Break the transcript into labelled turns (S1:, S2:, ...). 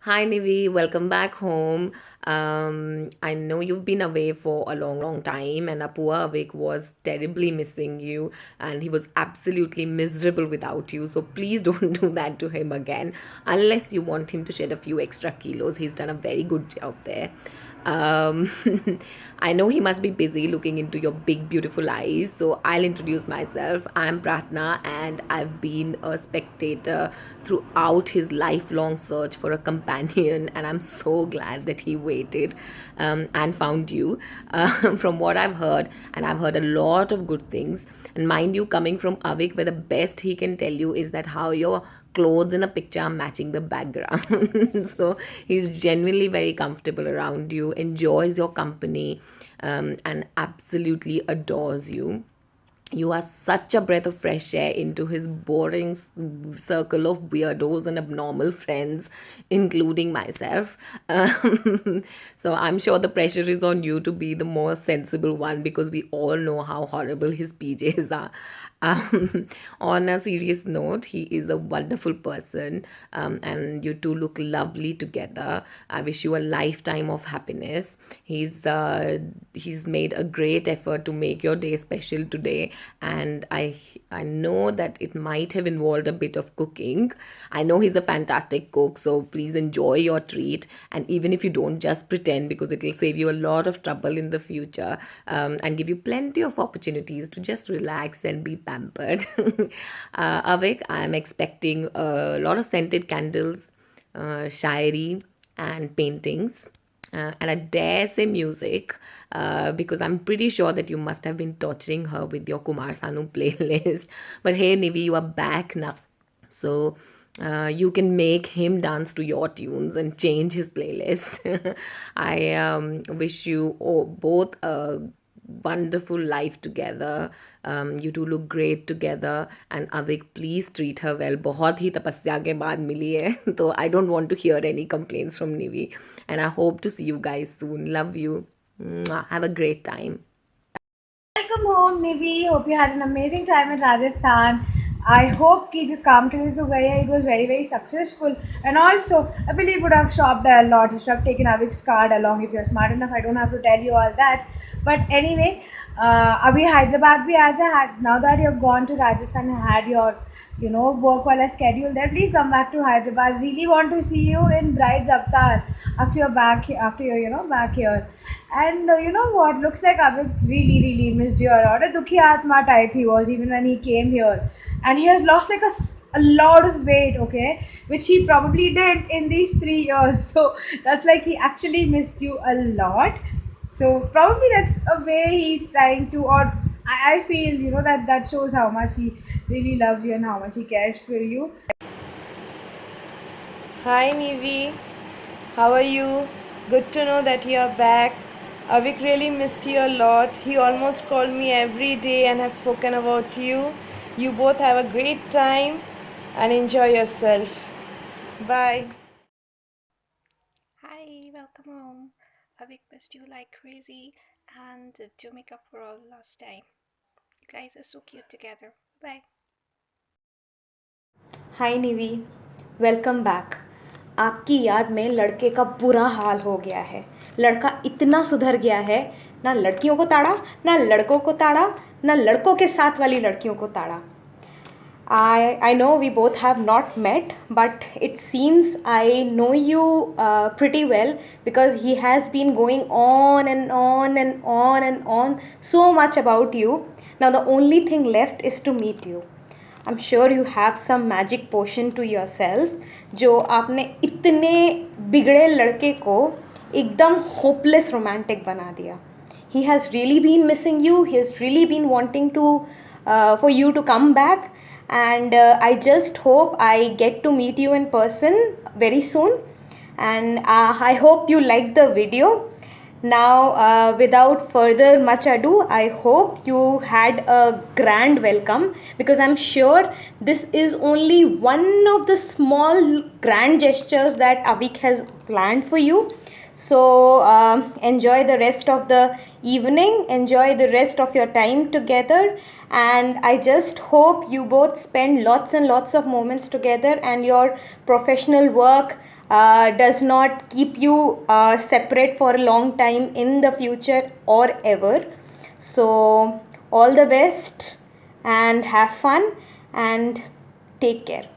S1: Hi Nivi, welcome back home. I know you've been away for a long time, and Apua Avik was terribly missing you, and he was absolutely miserable without you. So please don't do that to him again, unless you want him to shed a few extra kilos. He's done a very good job there. Um, I know he must be busy looking into your big, beautiful eyes. So I'll introduce myself. I'm Pratna, and I've been a spectator throughout his lifelong search for a companion. And I'm so glad that he waited and found you. From what I've heard, and I've heard a lot of good things. And mind you, coming from Avik, where the best he can tell you is that how your clothes in a picture are matching the background. So he's genuinely very comfortable around you, enjoys your company, and absolutely adores you. You are such a breath of fresh air into his boring circle of weirdos and abnormal friends, including myself. So I'm sure the pressure is on you to be the more sensible one because we all know how horrible his PJs are. On a serious note, he is a wonderful person, and you two look lovely together. I wish you a lifetime of happiness. He's made a great effort to make your day special today, and I know that it might have involved a bit of cooking. I know he's a fantastic cook, so please enjoy your treat. And even if you don't, just pretend because it will save you a lot of trouble in the future, and give you plenty of opportunities to just relax and be pampered. Avik, I'm expecting a lot of scented candles, shairi, and paintings. And I dare say music, because I'm pretty sure that you must have been torturing her with your Kumar Sanu playlist. But hey, Nivi, you are back now. So you can make him dance to your tunes and change his playlist. I wish you both a wonderful life together. You two look great together. And Avik, please treat her well. बहुत ही तपस्या के बाद मिली है. So I don't want to hear any complaints from Nivi. And I hope to see you guys soon. Love you. Mwah. Have a great time.
S2: Welcome home, Nivi. Hope you had an amazing time in Rajasthan. I hope कि जिस काम के लिए तो गए it was very successful, and also I believe would have shopped a lot. You should have taken Avik's card along if you're smart enough. I don't have to tell you all that. But anyway, अभी हैदराबाद भी आजा. Now that you've gone to Rajasthan and had your work while schedule there, please come back to Hyderabad. Really want to see you in Bride's Avatar after you're back, after you're back here. And you know what? Looks like Avik really missed you a lot. A Dukhi Atma type he was even when he came here, and he has lost like a lot of weight. Okay, which he probably did in these 3 years. So that's like he actually missed you a lot. So probably that's a way he's trying to, or I feel that shows how much he really loves you and how much he cares for you.
S3: Hi Nivi, how are you? Good to know that you are back. Avik really missed you a lot. He almost called me every day and have spoken about you. You both have a great time and enjoy yourself. Bye.
S4: Hi, welcome home. Avik missed you like crazy, and to make up for all lost time. You guys are so cute together. Bye.
S5: Hi निवी, welcome back. आपकी याद में लड़के का बुरा हाल हो गया है. लड़का इतना सुधर गया है, ना लड़कियों को ताड़ा, ना लड़कों को ताड़ा, ना लड़कों के साथ वाली लड़कियों को ताड़ा. I know we both have not met, but it seems I know you pretty well because he has been going on and on and on and on so much about you. Now the only thing left is to meet you. I'm sure you have some magic potion to yourself जो आपने इतने बिगड़े लड़के को एकदम hopeless romantic बना दिया. He has really been missing you. He has really been wanting to for you to come back, and I just hope I get to meet you in person very soon. And I hope you like the video. Now, without further much ado, I hope you had a grand welcome because I'm sure this is only one of the small grand gestures that Avik has planned for you. So, enjoy the rest of the evening, enjoy the rest of your time together, and I just hope you both spend lots and lots of moments together and your professional work does not keep you separate for a long time in the future or ever. So all the best and have fun and take care.